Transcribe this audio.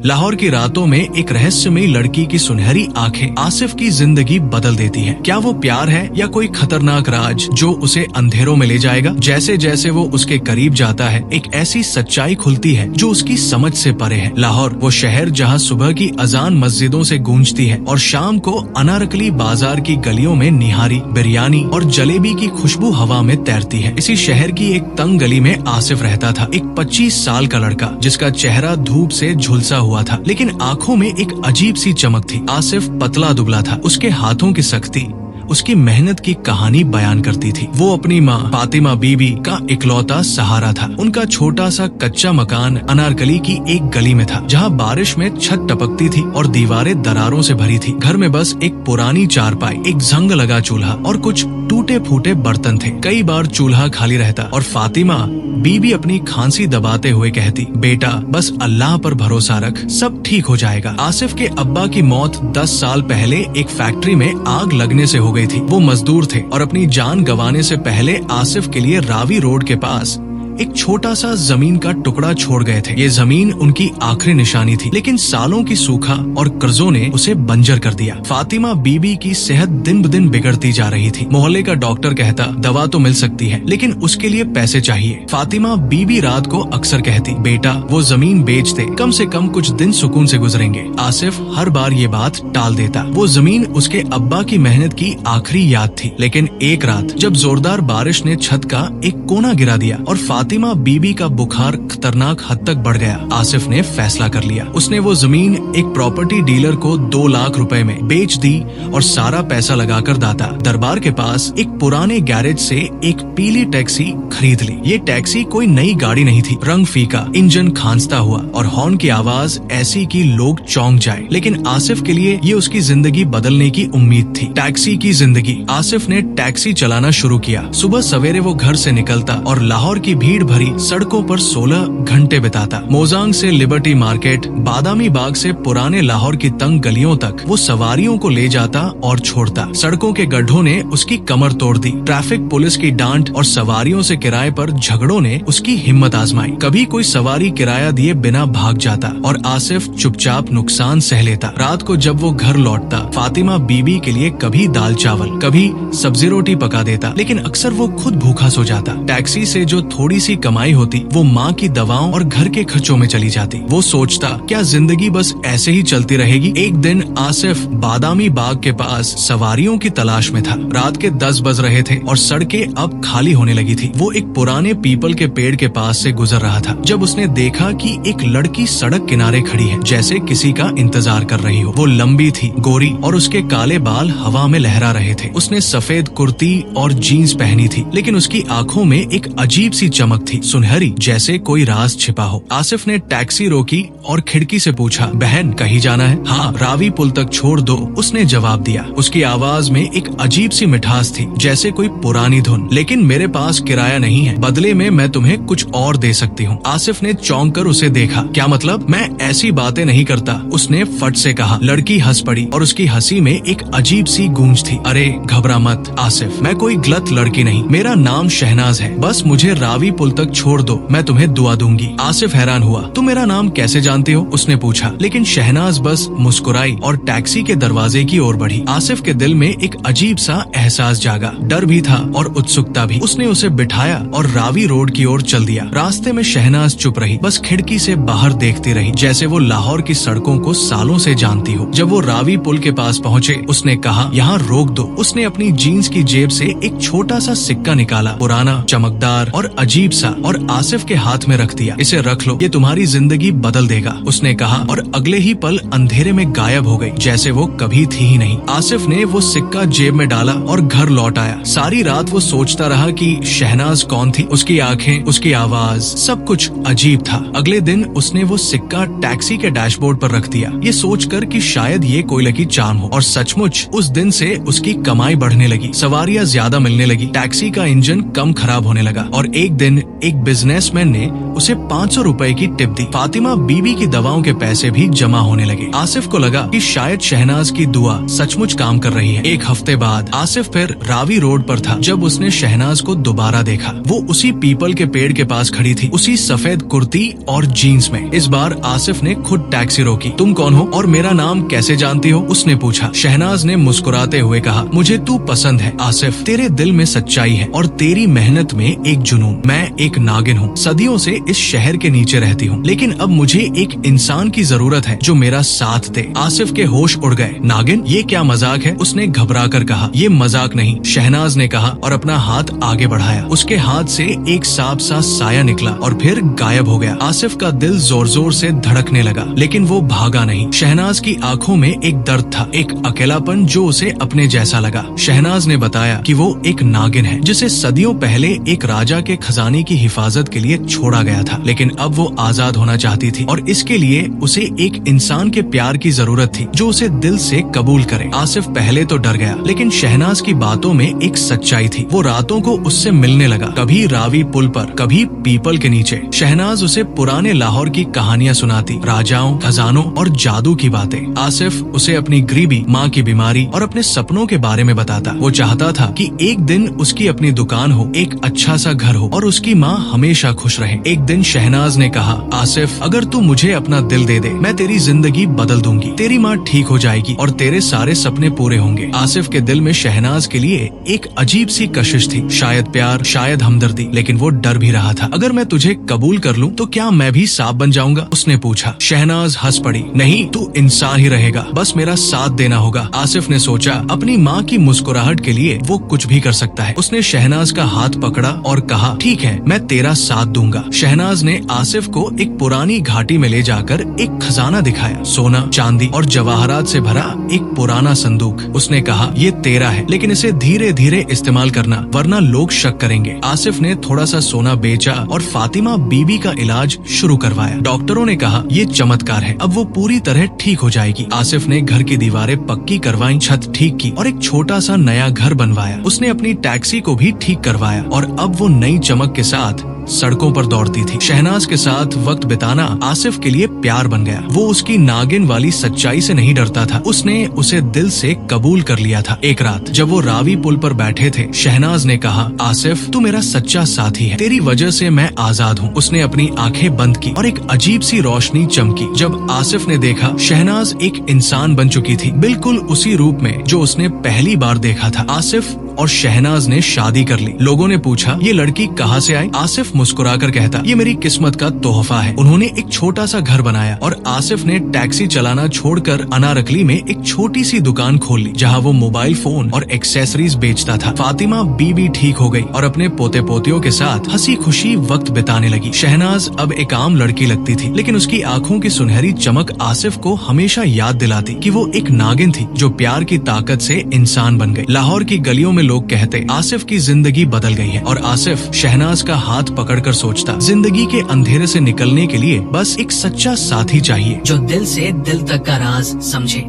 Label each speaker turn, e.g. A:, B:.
A: लाहौर की रातों में एक रहस्यमयी लड़की की सुनहरी आंखें आसिफ की जिंदगी बदल देती हैं। क्या वो प्यार है या कोई खतरनाक राज जो उसे अंधेरों में ले जाएगा? जैसे जैसे वो उसके करीब जाता है, एक ऐसी सच्चाई खुलती है जो उसकी समझ से परे है। लाहौर, वो शहर जहाँ सुबह की अजान मस्जिदों से गूंजती है और शाम को अनारकली बाजार की गलियों में निहारी, बिरयानी और जलेबी की खुशबू हवा में तैरती है। इसी शहर की एक तंग गली में आसिफ रहता था, एक 25 साल का लड़का जिसका चेहरा धूप से झुलसा हुआ था, लेकिन आंखों में एक अजीब सी चमक थी। आसिफ पतला दुबला था, उसके हाथों की सख्ती उसकी मेहनत की कहानी बयान करती थी। वो अपनी माँ फातिमा बीबी का इकलौता सहारा था। उनका छोटा सा कच्चा मकान अनारकली की एक गली में था, जहाँ बारिश में छत टपकती थी और दीवारें दरारों से भरी थी। घर में बस एक पुरानी चारपाई, एक जंग लगा चूल्हा और कुछ टूटे फूटे बर्तन थे। कई बार चूल्हा खाली रहता और फातिमा बीबी अपनी खांसी दबाते हुए कहती, बेटा बस अल्लाह पर भरोसा रख, सब ठीक हो जाएगा। आसिफ के अब्बा की मौत 10 साल पहले एक फैक्ट्री में आग लगने से हो गई थी। वो मजदूर थे और अपनी जान गंवाने से पहले आसिफ के लिए रावी रोड के पास एक छोटा सा जमीन का टुकड़ा छोड़ गए थे। ये जमीन उनकी आखिरी निशानी थी, लेकिन सालों की सूखा और कर्जों ने उसे बंजर कर दिया। फातिमा बीबी की सेहत दिन ब दिन बिगड़ती जा रही थी। मोहल्ले का डॉक्टर कहता, दवा तो मिल सकती है, लेकिन उसके लिए पैसे चाहिए। फातिमा बीबी रात को अक्सर कहती, बेटा वो जमीन बेच दे, कम से कम कुछ दिन सुकून से गुजरेंगे। आसिफ हर बार ये बात टाल देता। वो जमीन उसके अब्बा की मेहनत की आखिरी याद थी। लेकिन एक रात जब जोरदार बारिश ने छत का एक कोना गिरा दिया और फातिमा बीबी का बुखार खतरनाक हद तक बढ़ गया, आसिफ ने फैसला कर लिया। उसने वो जमीन एक प्रॉपर्टी डीलर को 2 लाख रुपए में बेच दी और सारा पैसा लगाकर दाता दरबार के पास एक पुराने गैरेज से एक पीली टैक्सी खरीद ली। ये टैक्सी कोई नई गाड़ी नहीं थी, रंग फीका, इंजन खांसता हुआ और हॉर्न की आवाज ऐसी कि लोग चौंक जाए। लेकिन आसिफ के लिए ये उसकी जिंदगी बदलने की उम्मीद थी। टैक्सी की जिंदगी। आसिफ ने टैक्सी चलाना शुरू किया। सुबह सवेरे वो घर से निकलता और लाहौर की भीड़ भरी सड़कों पर 16 घंटे बिताता। मोजांग से लिबर्टी मार्केट, बादामी बाग से पुराने लाहौर की तंग गलियों तक वो सवारियों को ले जाता और छोड़ता। सड़कों के गड्ढों ने उसकी कमर तोड़ दी। ट्रैफिक पुलिस की डांट और सवारियों से किराए पर झगड़ों ने उसकी हिम्मत आजमाई। कभी कोई सवारी किराया दिए बिना भाग जाता और आसिफ चुपचाप नुकसान सह लेता। रात को जब वो घर लौटता, फातिमा बीबी के लिए कभी दाल चावल, कभी सब्जी रोटी पका देता, लेकिन अक्सर वो खुद भूखा सो जाता। टैक्सी से जो थोड़ी सी कमाई होती वो माँ की दवाओं और घर के खर्चों में चली जाती। वो सोचता, क्या जिंदगी बस ऐसे ही चलती रहेगी? एक दिन आसिफ बादामी बाग के पास सवारियों की तलाश में था। रात के 10 बज रहे थे और सड़कें अब खाली होने लगी थी। वो एक पुराने पीपल के पेड़ के पास से गुजर रहा था जब उसने देखा कि एक लड़की सड़क किनारे खड़ी है, जैसे किसी का इंतजार कर रही हो। वो लंबी थी, गोरी और उसके काले बाल हवा में लहरा रहे थे। उसने सफेद कुर्ती और जीन्स पहनी थी, लेकिन उसकी आंखों में एक अजीब सी चमक थी, सुनहरी, जैसे कोई राज छिपा हो। आसिफ ने टैक्सी रोकी और खिड़की से पूछा, बहन कहीं जाना है? हाँ, रावी पुल तक छोड़ दो, उसने जवाब दिया। उसकी आवाज में एक अजीब सी मिठास थी, जैसे कोई पुरानी धुन। लेकिन मेरे पास किराया नहीं है, बदले में मैं तुम्हें कुछ और दे सकती हूँ। आसिफ ने चौंक कर उसे देखा। क्या मतलब? मैं ऐसी बातें नहीं करता, उसने फट से कहा। लड़की हंस पड़ी और उसकी हंसी में एक अजीब सी गूंज थी। अरे घबरा मत आसिफ, मैं कोई गलत लड़की नहीं, मेरा नाम शहनाज है, बस मुझे रावी पुल तक छोड़ दो, मैं तुम्हें दुआ दूंगी। आसिफ हैरान हुआ, तुम मेरा नाम कैसे जानते हो? उसने पूछा। लेकिन शहनाज बस मुस्कुराई और टैक्सी के दरवाजे की ओर बढ़ी। आसिफ के दिल में एक अजीब सा एहसास जागा, डर भी था और उत्सुकता भी। उसने उसे बिठाया और रावी रोड की ओर चल दिया। रास्ते में शहनाज चुप रही, बस खिड़की से बाहर देखती रही, जैसे वो लाहौर की सड़कों को सालों से जानती हो। जब वो रावी पुल के पास पहुँचे, उसने कहा, यहाँ रोक दो। उसने अपनी जीन्स की जेब से एक छोटा सा सिक्का निकाला, पुराना, चमकदार और अजीब सा, और आसिफ के हाथ में रख दिया। इसे रख लो, ये तुम्हारी जिंदगी बदल देगा, उसने कहा और अगले ही पल अंधेरे में गायब हो गई, जैसे वो कभी थी ही नहीं। आसिफ ने वो सिक्का जेब में डाला और घर लौट आया। सारी रात वो सोचता रहा कि शहनाज कौन थी, उसकी आंखें, उसकी आवाज, सब कुछ अजीब था। अगले दिन उसने वो सिक्का टैक्सी के डैशबोर्ड पर रख दिया, ये सोचकर कि शायद ये कोई लकी चार्म हो। और सचमुच उस दिन से उसकी कमाई बढ़ने लगी, सवारियां ज्यादा मिलने लगी, टैक्सी का इंजन कम खराब होने लगा और एक दिन दिन एक बिजनेसमैन ने उसे 500 रुपए की टिप दी। फातिमा बीबी की दवाओं के पैसे भी जमा होने लगे। आसिफ को लगा कि शायद शहनाज की दुआ सचमुच काम कर रही है। एक हफ्ते बाद आसिफ फिर रावी रोड पर था जब उसने शहनाज को दोबारा देखा। वो उसी पीपल के पेड़ के पास खड़ी थी, उसी सफेद कुर्ती और जीन्स में। इस बार आसिफ ने खुद टैक्सी रोकी। तुम कौन हो और मेरा नाम कैसे जानती हो? उसने पूछा। शहनाज ने मुस्कुराते हुए कहा, मुझे तू पसंद है आसिफ, तेरे दिल में सच्चाई है और तेरी मेहनत में एक जुनून। मैं एक नागिन हूँ, सदियों से इस शहर के नीचे रहती हूँ, लेकिन अब मुझे एक इंसान की जरूरत है जो मेरा साथ दे। आसिफ के होश उड़ गए। नागिन, ये क्या मजाक है? उसने घबरा कर कहा। ये मजाक नहीं, शहनाज ने कहा और अपना हाथ आगे बढ़ाया। उसके हाथ से एक सांप सा साया निकला और फिर गायब हो गया। आसिफ का दिल जोर जोर से धड़कने लगा, लेकिन वो भागा नहीं। शहनाज की आंखों में एक दर्द था, एक अकेलापन जो उसे अपने जैसा लगा। शहनाज ने बताया कि वो एक नागिन है जिसे सदियों पहले एक राजा के खजाने की हिफाजत के लिए छोड़ा गया था, लेकिन अब वो आजाद होना चाहती थी और इसके लिए उसे एक इंसान के प्यार की जरूरत थी जो उसे दिल से कबूल करे। आसिफ पहले तो डर गया, लेकिन शहनाज की बातों में एक सच्चाई थी। वो रातों को उससे मिलने लगा, कभी रावी पुल पर, कभी पीपल के नीचे। शहनाज उसे पुराने लाहौर की कहानियाँ सुनाती, राजाओं, खजानों और जादू की बातें। आसिफ उसे अपनी गरीबी, माँ की बीमारी और अपने सपनों के बारे में बताता। वो चाहता था कि एक दिन उसकी अपनी दुकान हो, एक अच्छा सा घर हो और उसकी माँ हमेशा खुश रहे। एक दिन शहनाज ने कहा, आसिफ, अगर तू मुझे अपना दिल दे दे, मैं तेरी जिंदगी बदल दूंगी। तेरी माँ ठीक हो जाएगी और तेरे सारे सपने पूरे होंगे। आसिफ के दिल में शहनाज के लिए एक अजीब सी कशिश थी, शायद प्यार, शायद हमदर्दी, लेकिन वो डर भी रहा था। अगर मैं तुझे कबूल कर लूं तो क्या मैं भी सांप बन जाऊंगा? उसने पूछा। शहनाज हंस पड़ी। नहीं, तू इंसान ही रहेगा, बस मेरा साथ देना होगा। आसिफ ने सोचा, अपनी माँ की मुस्कुराहट के लिए वो कुछ भी कर सकता है। उसने शहनाज का हाथ पकड़ा और कहा, ठीक है, मैं तेरा साथ दूंगा। शहनाज ने आसिफ को एक पुरानी घाटी में ले जाकर एक खजाना दिखाया, सोना, चांदी और जवाहरात से भरा एक पुराना संदूक। उसने कहा, ये तेरा है, लेकिन इसे धीरे धीरे इस्तेमाल करना, वरना लोग शक करेंगे। आसिफ ने थोड़ा सा सोना बेचा और फातिमा बीबी का इलाज शुरू करवाया। डॉक्टरों ने कहा, ये चमत्कार है, अब वो पूरी तरह ठीक हो जाएगी। आसिफ ने घर की दीवारें पक्की करवाई, छत ठीक की और एक छोटा सा नया घर बनवाया। उसने अपनी टैक्सी को भी ठीक करवाया और अब वो नई चमक के साथ सड़कों पर दौड़ती थी। शहनाज के साथ वक्त बिताना आसिफ के लिए प्यार बन गया। वो उसकी नागिन वाली सच्चाई से नहीं डरता था, उसने उसे दिल से कबूल कर लिया था। एक रात जब वो रावी पुल पर बैठे थे, शहनाज ने कहा, आसिफ, तू मेरा सच्चा साथी है, तेरी वजह से मैं आजाद हूँ। उसने अपनी आंखें बंद की और एक अजीब सी रोशनी चमकी। जब आसिफ ने देखा, शहनाज एक इंसान बन चुकी थी, बिल्कुल उसी रूप में जो उसने पहली बार देखा था। आसिफ और शहनाज ने शादी कर ली। लोगों ने पूछा, ये लड़की कहाँ से आई? आसिफ मुस्कुराकर कहता, ये मेरी किस्मत का तोहफा है। उन्होंने एक छोटा सा घर बनाया और आसिफ ने टैक्सी चलाना छोड़कर अनारकली में एक छोटी सी दुकान खोल ली, जहाँ वो मोबाइल फोन और एक्सेसरीज बेचता था। फातिमा बीबी ठीक हो गई और अपने पोते पोतियों के साथ हंसी खुशी वक्त बिताने लगी। शहनाज अब एक आम लड़की लगती थी, लेकिन उसकी आंखों की सुनहरी चमक आसिफ को हमेशा याद दिलाती कि वो एक नागिन थी जो प्यार की ताकत से इंसान बन गई। लाहौर की गलियों में लोग कहते, आसिफ की जिंदगी बदल गई है, और आसिफ शहनाज का हाथ पकड़कर सोचता, जिंदगी के अंधेरे से निकलने के लिए बस एक सच्चा साथी चाहिए
B: जो दिल से दिल तक का राज समझे।